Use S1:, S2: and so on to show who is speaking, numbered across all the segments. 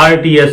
S1: RTS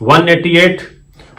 S1: 188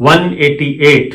S1: 188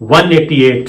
S1: 188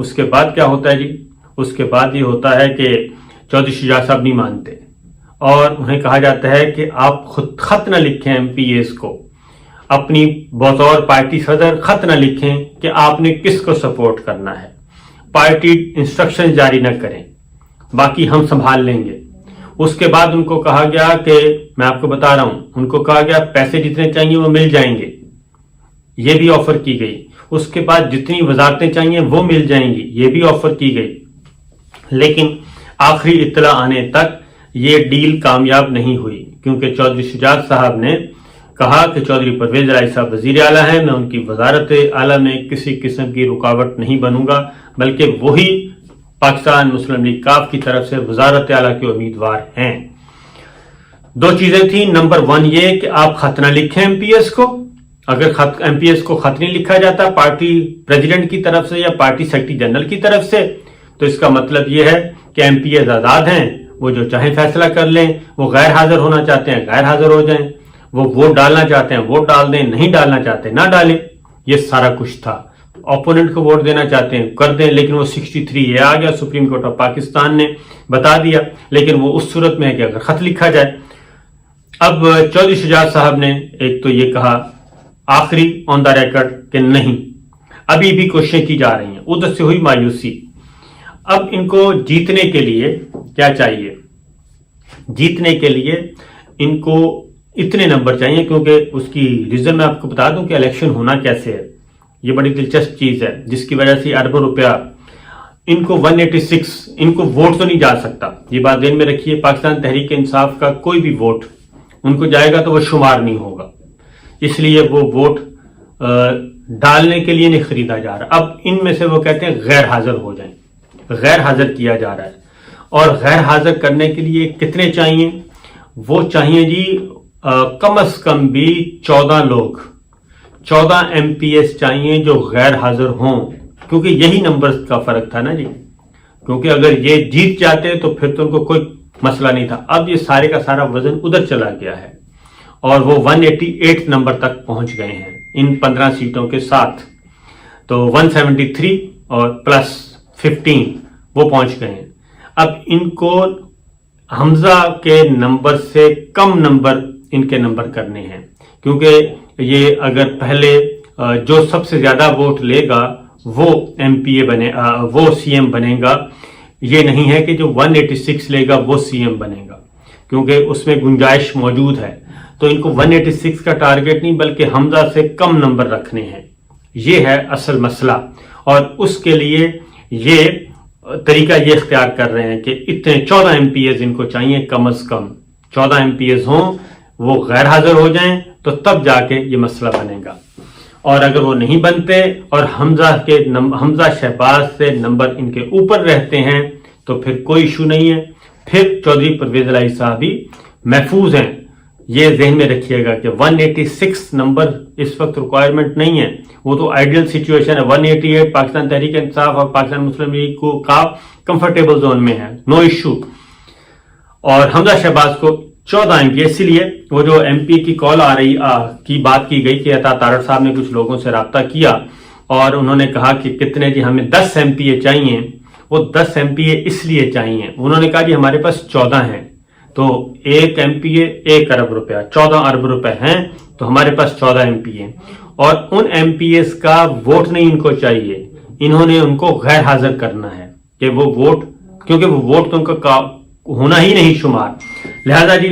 S1: اس کے بعد کیا ہوتا ہے جی؟ اس کے بعد یہ ہوتا ہے کہ چودھری شجاعت صاحب نہیں مانتے اور انہیں کہا جاتا ہے کہ آپ خود خط نہ لکھیں ایم پی ایز کو، اپنی بطور پارٹی صدر خط نہ لکھیں کہ آپ نے کس کو سپورٹ کرنا ہے، پارٹی انسٹرکشن جاری نہ کریں، باقی ہم سنبھال لیں گے۔ اس کے بعد ان کو کہا گیا کہ میں آپ کو بتا رہا ہوں، ان کو کہا گیا پیسے جتنے چاہیے وہ مل جائیں گے، یہ بھی آفر کی گئی۔ اس کے بعد جتنی وزارتیں چاہیے وہ مل جائیں گی، یہ بھی آفر کی گئی، لیکن آخری اطلاع آنے تک یہ ڈیل کامیاب نہیں ہوئی، کیونکہ چودھری شجاعت صاحب نے کہا کہ چودھری پرویز الہی صاحب وزیر اعلیٰ ہیں، میں ان کی وزارت اعلیٰ میں کسی قسم کی رکاوٹ نہیں بنوں گا، بلکہ وہی پاکستان مسلم لیگ کاف کی طرف سے وزارت اعلیٰ کے امیدوار ہیں۔ دو چیزیں تھیں، نمبر 1 یہ کہ آپ خط نہ لکھیں ایم پی ایس کو، اگر ایم پی ایس کو خط نہیں لکھا جاتا پارٹی پریزیڈنٹ کی طرف سے یا پارٹی سیکرٹری جنرل کی طرف سے، تو اس کا مطلب یہ ہے کہ ایم پی ایز آزاد ہیں، وہ جو چاہیں فیصلہ کر لیں، وہ غیر حاضر ہونا چاہتے ہیں غیر حاضر ہو جائیں، وہ ووٹ ڈالنا چاہتے ہیں ووٹ ڈال دیں، نہیں ڈالنا چاہتے نہ ڈالیں، یہ سارا کچھ تھا۔ اوپوننٹ کو ووٹ دینا چاہتے ہیں کر دیں، لیکن وہ 63 یہ آ گیا، سپریم کورٹ آف پاکستان نے بتا دیا، لیکن وہ اس صورت میں ہے کہ اگر خط لکھا جائے۔ اب چودھری شجاعت صاحب نے ایک تو یہ کہا آخری آن دا ریکارڈ کہ نہیں، ابھی بھی کوششیں کی جا رہی ہیں، ادھر سے ہوئی مایوسی۔ اب ان کو جیتنے کے لیے کیا چاہیے؟ جیتنے کے لیے ان کو اتنے نمبر چاہیے، کیونکہ اس کی ریزن میں آپ کو بتا دوں کہ الیکشن ہونا کیسے ہے، یہ بڑی دلچسپ چیز ہے جس کی وجہ سے اربوں روپیہ ان کو 186 ان کو ووٹ تو نہیں جا سکتا، یہ بات ذہن میں رکھیے۔ پاکستان تحریک انصاف کا کوئی بھی ووٹ ان کو جائے گا تو وہ شمار نہیں ہوگا، اس لیے وہ ووٹ ڈالنے کے لیے نہیں خریدا جا رہا۔ اب ان میں سے وہ کہتے ہیں غیر حاضر ہو جائیں، غیر حاضر کیا جا رہا ہے، اور غیر حاضر کرنے کے لیے کتنے چاہیے؟ وہ چاہیے جی کم از کم بھی 14 لوگ، 14 ایم پی ایس چاہیے جو غیر حاضر ہوں، کیونکہ یہی نمبر کا فرق تھا نا جی، کیونکہ اگر یہ جیت جاتے تو پھر تو ان کو کوئی مسئلہ نہیں تھا۔ اب یہ سارے کا سارا وزن ادھر چلا گیا ہے اور وہ 188 نمبر تک پہنچ گئے ہیں ان 15 سیٹوں کے ساتھ، تو 173 اور پلس 15 وہ پہنچ گئے ہیں۔ اب ان کو حمزہ کے نمبر سے کم نمبر ان کے نمبر کرنے ہیں، کیونکہ یہ اگر پہلے جو سب سے زیادہ ووٹ لے گا وہ ایم پی اے بنے، وہ سی ایم بنے گا، یہ نہیں ہے کہ جو 186 لے گا وہ سی ایم بنے گا، کیونکہ اس میں گنجائش موجود ہے۔ تو ان کو 186 کا ٹارگٹ نہیں بلکہ حمزہ سے کم نمبر رکھنے ہیں، یہ ہے اصل مسئلہ، اور اس کے لیے یہ طریقہ یہ اختیار کر رہے ہیں کہ اتنے 14 ایم پی ایز ان کو چاہیے، کم از کم 14 ایم پی ایز ہوں، وہ غیر حاضر ہو جائیں تو تب جا کے یہ مسئلہ بنے گا، اور اگر وہ نہیں بنتے اور حمزہ شہباز سے نمبر ان کے اوپر رہتے ہیں تو پھر کوئی ایشو نہیں ہے، پھر چودھری پرویز الہی صاحب بھی محفوظ ہیں۔ یہ ذہن میں رکھیے گا کہ 186 نمبر اس وقت ریکوائرمنٹ نہیں ہے، وہ تو آئیڈیل سچویشن ہے۔ 188 پاکستان تحریک انصاف اور پاکستان مسلم لیگ کو کا کمفرٹیبل زون میں ہے، نو ایشو، اور حمزہ شہباز کو 14 ایم پی، اسی لیے وہ جو ایم پی کی کال کی بات کی گئی کہ عطا تارڑ صاحب نے کچھ لوگوں سے رابطہ کیا اور انہوں نے کہا کہ کتنے جی ہمیں 10 ایم پی اے چاہیے، وہ 10 ایم پی اے اس لیے چاہیے، انہوں نے کہا جی ہمارے پاس 14 ہیں، تو ایک ایم پی اے 1 ارب روپیہ، 14 ارب روپے ہیں، تو ہمارے پاس 14 ایم پی اے، اور ان ایم پی ایس کا ووٹ نہیں ان کو چاہیے، انہوں نے ان کو غیر حاضر کرنا ہے کہ وہ ووٹ، کیونکہ وہ ووٹ تو ان کا ہونا ہی نہیں شمار، لہذا جی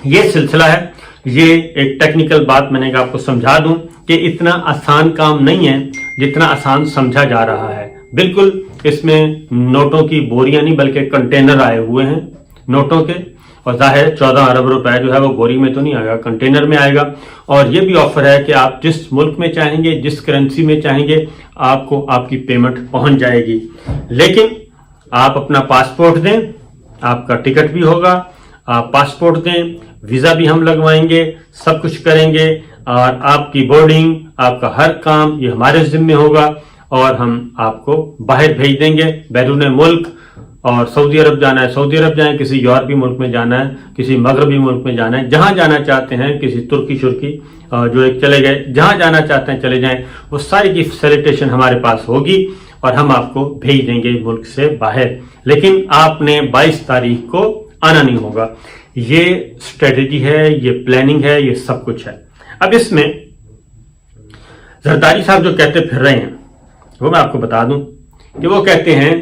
S1: یہ سلسلہ ہے۔ یہ ایک ٹیکنیکل بات میں نے کہا آپ کو سمجھا دوں کہ اتنا آسان کام نہیں ہے جتنا آسان سمجھا جا رہا ہے، بالکل اس میں نوٹوں کی بوریاں نہیں بلکہ کنٹینر آئے ہوئے ہیں نوٹوں کے، اور ظاہر 14 ارب روپے جو ہے وہ بوری میں تو نہیں آئے گا، کنٹینر میں آئے گا، اور یہ بھی آفر ہے کہ آپ جس ملک میں چاہیں گے، جس کرنسی میں چاہیں گے، آپ کو آپ کی پیمنٹ پہنچ جائے گی، لیکن آپ اپنا پاسپورٹ دیں، آپ کا ٹکٹ بھی ہوگا، آپ پاسپورٹ دیں، ویزا بھی ہم لگوائیں گے، سب کچھ کریں گے، اور آپ کی بورڈنگ، آپ کا ہر کام یہ ہمارے ذمہ ہوگا، اور ہم آپ کو باہر بھیج دیں گے بیرون ملک، اور سعودی عرب جانا ہے سعودی عرب جائیں، کسی یورپی ملک میں جانا ہے، کسی مغربی ملک میں جانا ہے، جہاں جانا چاہتے ہیں، کسی ترکی شرکی جو ایک چلے گئے، جہاں جانا چاہتے ہیں چلے جائیں، وہ ساری کی فیسیلیٹیشن ہمارے پاس ہوگی، اور ہم آپ کو بھیج دیں گے ملک سے باہر، لیکن آپ نے 22 تاریخ کو آنا نہیں ہوگا۔ یہ اسٹریٹجی ہے، یہ پلاننگ ہے، یہ سب کچھ ہے۔ اب اس میں زرداری صاحب جو کہتے پھر رہے ہیں وہ میں آپ کو بتا دوں کہ وہ کہتے ہیں،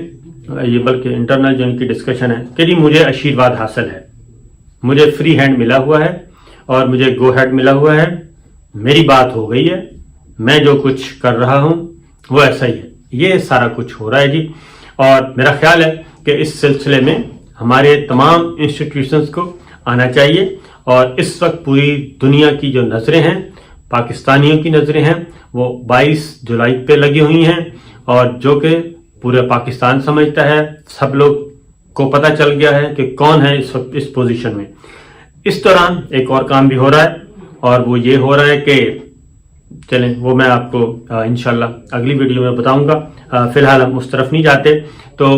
S1: یہ بلکہ انٹرنل جو ان کی ڈسکشن ہے کہ جی مجھے آشیرواد حاصل ہے، مجھے فری ہینڈ ملا ہوا ہے اور مجھے گو ہیڈ ملا ہوا ہے، میری بات ہو گئی ہے، میں جو کچھ کر رہا ہوں وہ ایسا ہی ہے۔ یہ سارا کچھ ہو رہا ہے جی، اور میرا خیال ہے کہ اس سلسلے میں ہمارے تمام انسٹیٹیوشنز کو آنا چاہیے، اور اس وقت پوری دنیا کی جو نظریں ہیں، پاکستانیوں کی نظریں ہیں، وہ 22 جولائی پہ لگی ہوئی ہیں، اور جو کہ پورا پاکستان سمجھتا ہے، سب لوگ کو پتہ چل گیا ہے کہ کون ہے اس وقت اس پوزیشن میں۔ اس دوران ایک اور کام بھی ہو رہا ہے، اور وہ یہ ہو رہا ہے کہ چلیں وہ میں آپ کو انشاءاللہ اگلی ویڈیو میں بتاؤں گا، فی الحال ہم اس طرف نہیں جاتے۔ تو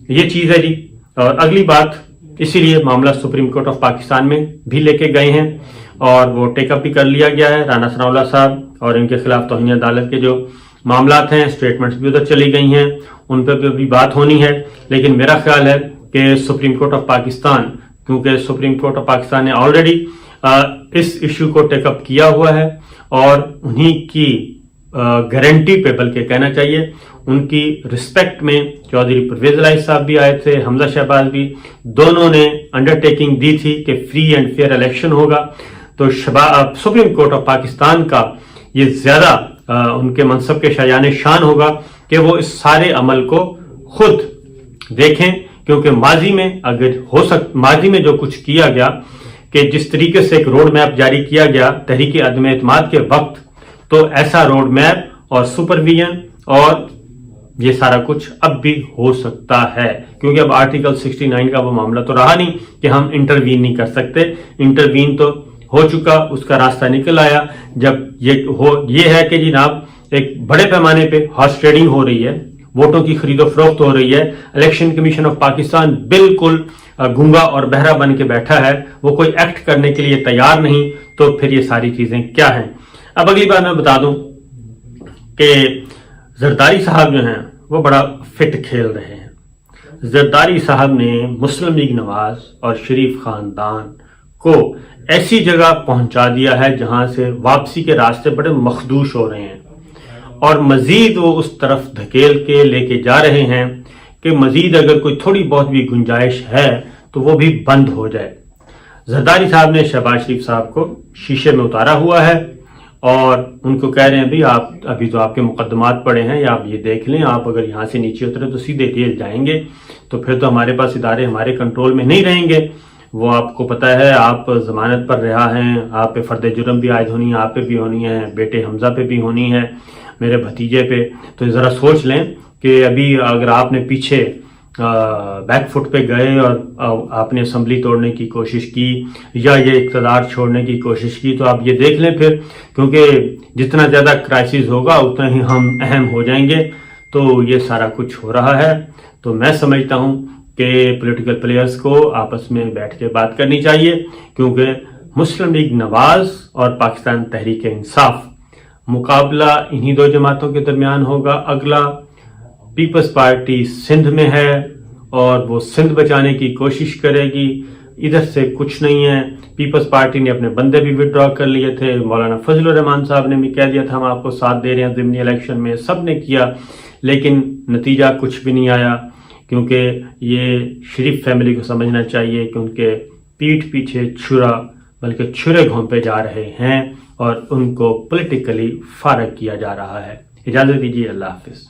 S1: یہ چیز ہے جی، اور اگلی بات، اسی لیے معاملہ سپریم کورٹ آف پاکستان میں بھی لے کے گئے ہیں، اور وہ ٹیک اپ بھی کر لیا گیا ہے۔ رانا ثناء اللہ صاحب اور ان کے خلاف توہین عدالت کے جو معاملات ہیں، اسٹیٹمنٹس بھی ادھر چلی گئی ہیں، ان پہ بھی بات ہونی ہے۔ لیکن میرا خیال ہے کہ سپریم کورٹ آف پاکستان، کیونکہ سپریم کورٹ آف پاکستان نے آلریڈی اس ایشو کو ٹیک اپ کیا ہوا ہے، اور انہی کی گارنٹی پہ، بلکہ کہنا چاہیے ان کی رسپیکٹ میں چودھری پرویز الہی صاحب بھی آئے تھے، حمزہ شہباز بھی، دونوں نے انڈرٹیکنگ دی تھی کہ فری اینڈ فیئر الیکشن ہوگا۔ تو سپریم کورٹ آف پاکستان کا یہ زیادہ ان کے منصب کے شایان شان ہوگا کہ وہ اس سارے عمل کو خود دیکھیں، کیونکہ ماضی میں جو کچھ کیا گیا، کہ جس طریقے سے ایک روڈ میپ جاری کیا گیا تحریک عدم اعتماد کے وقت، تو ایسا روڈ میپ اور سپرویژن اور یہ سارا کچھ اب بھی ہو سکتا ہے، کیونکہ اب آرٹیکل 69 کا وہ معاملہ تو رہا نہیں کہ ہم انٹروین نہیں کر سکتے۔ انٹروین تو ہو چکا، اس کا راستہ نکل آیا جب یہ ہے کہ جناب ایک بڑے پیمانے پہ ہارس ٹریڈنگ ہو رہی ہے، ووٹوں کی خرید و فروخت ہو رہی ہے، الیکشن کمیشن آف پاکستان بالکل گنگا اور بہرا بن کے بیٹھا ہے، وہ کوئی ایکٹ کرنے کے لیے تیار نہیں، تو پھر یہ ساری چیزیں کیا ہیں۔ اب اگلی بات میں بتا دوں کہ زرداری صاحب جو ہیں وہ بڑا فٹ کھیل رہے ہیں۔ زرداری صاحب نے مسلم لیگ نواز اور شریف خاندان کو ایسی جگہ پہنچا دیا ہے جہاں سے واپسی کے راستے بڑے مخدوش ہو رہے ہیں، اور مزید وہ اس طرف دھکیل کے لے کے جا رہے ہیں کہ مزید اگر کوئی تھوڑی بہت بھی گنجائش ہے تو وہ بھی بند ہو جائے۔ زرداری صاحب نے شہباز شریف صاحب کو شیشے میں اتارا ہوا ہے، اور ان کو کہہ رہے ہیں بھی آپ ابھی تو آپ کے مقدمات پڑے ہیں، یا آپ یہ دیکھ لیں، آپ اگر یہاں سے نیچے اترے تو سیدھے جیل جائیں گے، تو پھر تو ہمارے پاس ادارے ہمارے کنٹرول میں نہیں رہیں گے۔ وہ آپ کو پتہ ہے آپ ضمانت پر رہا ہیں، آپ پہ فرد جرم بھی عائد ہونی ہے، آپ پہ بھی ہونی ہے، بیٹے حمزہ پہ بھی ہونی ہے، میرے بھتیجے پہ۔ تو ذرا سوچ لیں کہ ابھی اگر آپ نے پیچھے بیک فٹ پہ گئے اور آپ نے اسمبلی توڑنے کی کوشش کی یا یہ اقتدار چھوڑنے کی کوشش کی، تو آپ یہ دیکھ لیں پھر، کیونکہ جتنا زیادہ کرائسس ہوگا اتنا ہی ہم اہم ہو جائیں گے۔ تو یہ سارا کچھ ہو رہا ہے۔ تو میں سمجھتا ہوں کہ پولیٹیکل پلیئرز کو آپس میں بیٹھ کے بات کرنی چاہیے، کیونکہ مسلم لیگ نواز اور پاکستان تحریک انصاف مقابلہ انہی دو جماعتوں کے درمیان ہوگا۔ اگلا پیپلز پارٹی سندھ میں ہے، اور وہ سندھ بچانے کی کوشش کرے گی، ادھر سے کچھ نہیں ہے۔ پیپلز پارٹی نے اپنے بندے بھی وڈرا کر لیے تھے، مولانا فضل الرحمان صاحب نے بھی کہہ دیا تھا ہم آپ کو ساتھ دے رہے ہیں ضمنی الیکشن میں، سب نے کیا، لیکن نتیجہ کچھ بھی نہیں آیا، کیونکہ یہ شریف فیملی کو سمجھنا چاہیے کہ ان کے پیٹھ پیچھے چھرا بلکہ چھرے گھونپے جا رہے ہیں، اور ان کو پولیٹیکلی فارغ کیا جا رہا ہے۔ اجازت دیجیے، اللہ حافظ۔